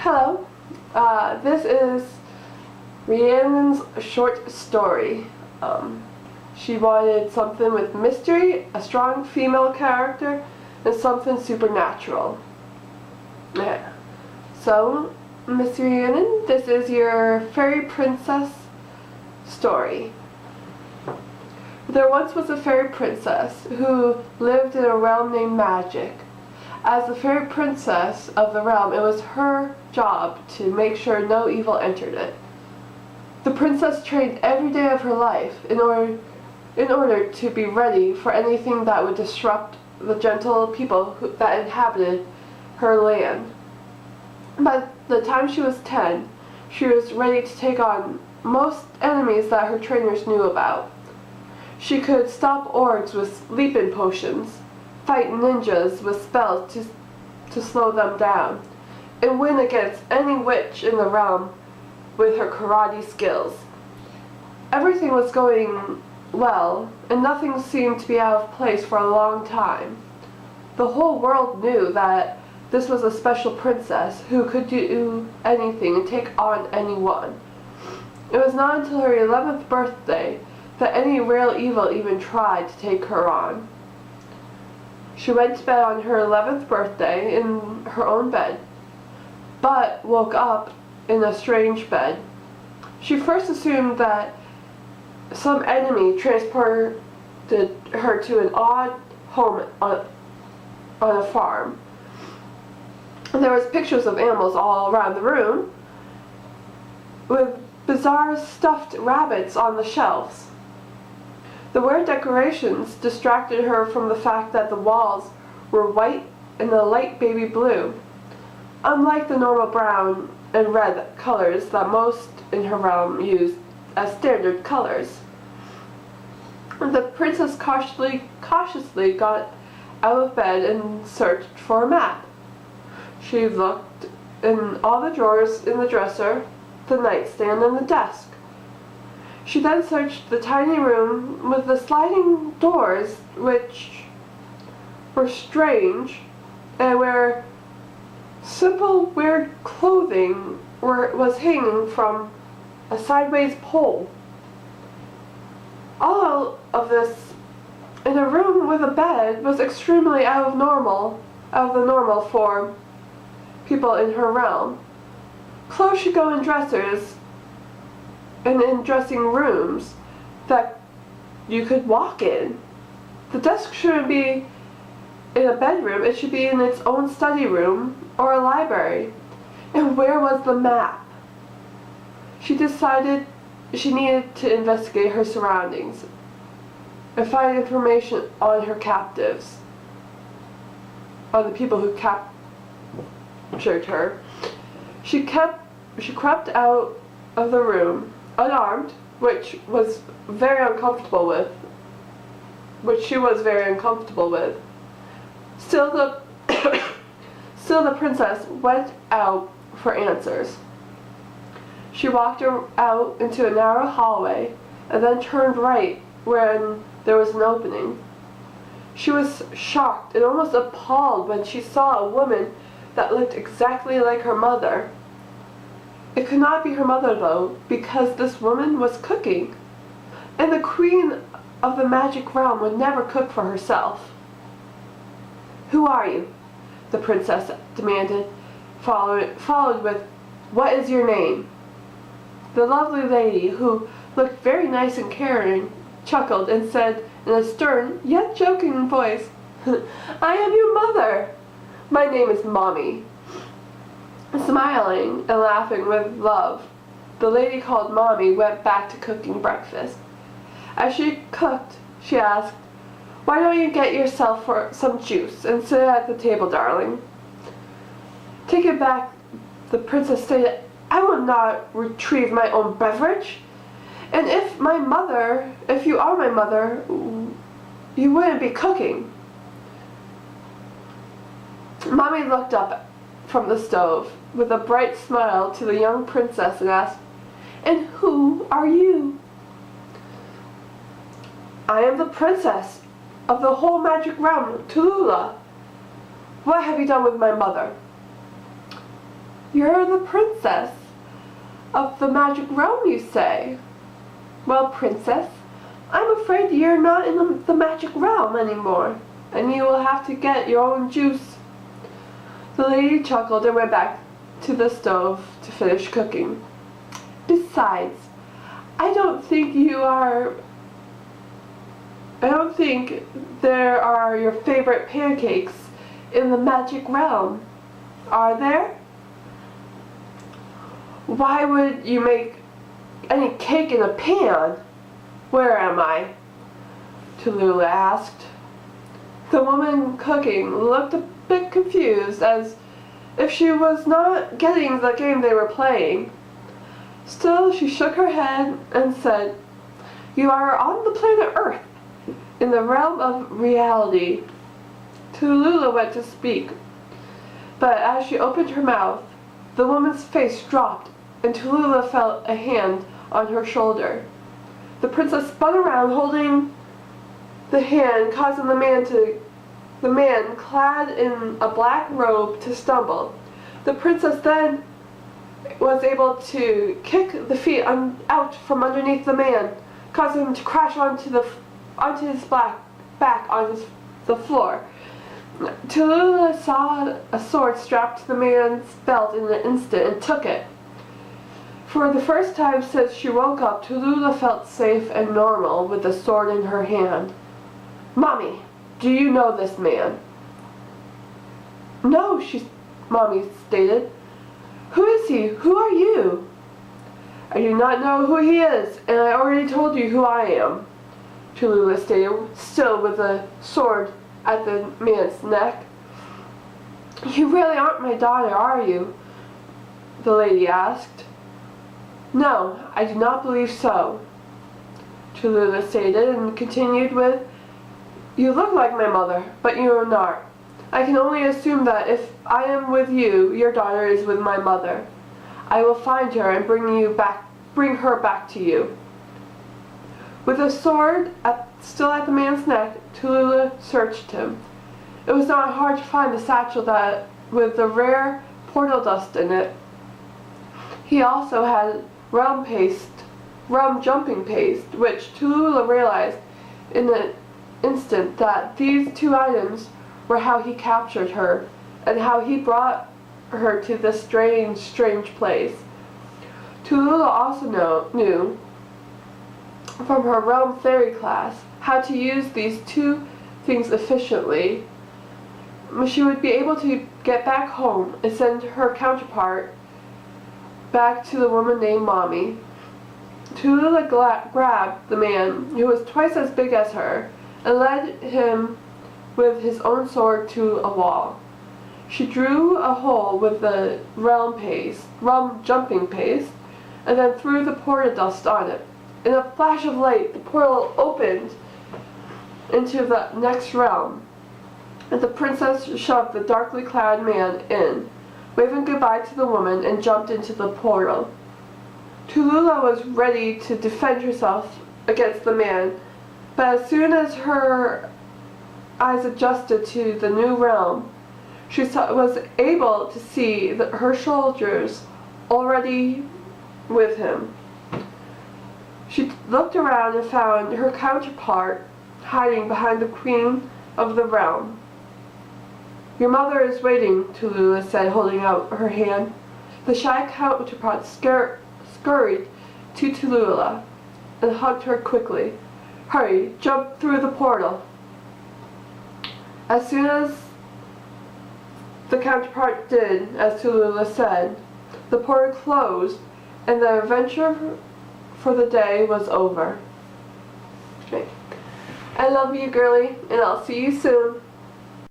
Hello, this is Rhiannon's short story. She wanted something with mystery, a strong female character, and something supernatural. Yeah. So, Miss Rhiannon, this is your fairy princess story. There once was a fairy princess who lived in a realm named Magic. As the fairy princess of the realm, it was her job to make sure no evil entered it. The princess trained every day of her life in order to be ready for anything that would disrupt the gentle people that inhabited her land. By the time she was 10, she was ready to take on most enemies that her trainers knew about. She could stop orcs with leap-in potions, fight ninjas with spells to slow them down, and win against any witch in the realm with her karate skills. Everything was going well, and nothing seemed to be out of place for a long time. The whole world knew that this was a special princess who could do anything and take on anyone. It was not until her 11th birthday that any real evil even tried to take her on. She went to bed on her 11th birthday in her own bed, but woke up in a strange bed. She first assumed that some enemy transported her to an odd home on a farm. There was pictures of animals all around the room, with bizarre stuffed rabbits on the shelves. The weird decorations distracted her from the fact that the walls were white and a light baby blue, unlike the normal brown and red colors that most in her realm used as standard colors. The princess cautiously got out of bed and searched for a map. She looked in all the drawers in the dresser, the nightstand, and the desk. She then searched the tiny room with the sliding doors, which were strange, and where simple, weird clothing was hanging from a sideways pole. All of this in a room with a bed was extremely out of the normal for people in her realm. Clothes should go in dressers and in dressing rooms that you could walk in. The desk shouldn't be in a bedroom, it should be in its own study room or a library. And where was the map? She decided she needed to investigate her surroundings and find information on her captives, on the people who captured her. She crept out of the room, unarmed, which she was very uncomfortable with. Still the princess went out for answers. She walked out into a narrow hallway and then turned right when there was an opening. She was shocked and almost appalled when she saw a woman that looked exactly like her mother. It could not be her mother, though, because this woman was cooking, and the queen of the magic realm would never cook for herself. "Who are you?" the princess demanded, followed with, "What is your name?" The lovely lady, who looked very nice and caring, chuckled and said in a stern yet joking voice, "I am your mother. My name is Mommy." Smiling and laughing with love, the lady called Mommy went back to cooking breakfast. As she cooked, she asked, "Why don't you get yourself some juice and sit at the table, darling?" Taken back, the princess stated, "I will not retrieve my own beverage. And if you are my mother, you wouldn't be cooking." Mommy looked up from the stove with a bright smile to the young princess and asked, "And who are you?" "I am the princess of the whole magic realm, Tallulah. What have you done with my mother?" You're the princess of the magic realm, you say? Well, princess, I'm afraid you're not in the magic realm anymore, and you will have to get your own juice. The lady chuckled and went back to the stove to finish cooking. Besides, I don't think there are your favorite pancakes in the magic realm, are there? Why would you make any cake in a pan? Where am I? Tallulah asked. The woman cooking looked a bit confused, as if she was not getting the game they were playing. Still, she shook her head and said, "You are on the planet Earth, in the realm of reality." Tallulah went to speak, but as she opened her mouth, the woman's face dropped and Tallulah felt a hand on her shoulder. The princess spun around, holding the hand, causing the man clad in a black robe to stumble. The princess then was able to kick the feet out from underneath the man, causing him to crash onto his back on the floor. Tallulah saw a sword strapped to the man's belt in an instant and took it. For the first time since she woke up, Tallulah felt safe and normal with the sword in her hand. "Mommy, do you know this man?" "No," Mommy stated. "Who is he? Who are you?" "I do not know who he is, and I already told you who I am," Tallulah stated, still with the sword at the man's neck. "You really aren't my daughter, are you?" the lady asked. "No, I do not believe so," Tallulah stated, and continued with, "You look like my mother, but you are not. I can only assume that if I am with you, your daughter is with my mother. I will find her and bring her back to you." With the sword still at the man's neck, Tallulah searched him. It was not hard to find the satchel with the rare portal dust in it. He also had realm jumping paste, which Tallulah realized in an instant that these two items were how he captured her, and how he brought her to this strange place. Tallulah also knew from her realm theory class how to use these two things efficiently. She would be able to get back home and send her counterpart back to the woman named Mommy. Tallulah grabbed the man, who was twice as big as her, and led him with his own sword to a wall. She drew a hole with the realm jumping paste, and then threw the portal dust on it. In a flash of light, the portal opened into the next realm, and the princess shoved the darkly clad man in, waving goodbye to the woman, and jumped into the portal. Tallulah was ready to defend herself against the man, but as soon as her eyes adjusted to the new realm, she was able to see her soldiers already with him. She looked around and found her counterpart hiding behind the queen of the realm. "Your mother is waiting," Tallulah said, holding out her hand. The shy counterpart scurried to Tallulah and hugged her quickly. "Hurry, jump through the portal." As soon as the counterpart did as Tallulah said, the portal closed, and the adventure for the day was over. Okay. I love you, girlie, and I'll see you soon.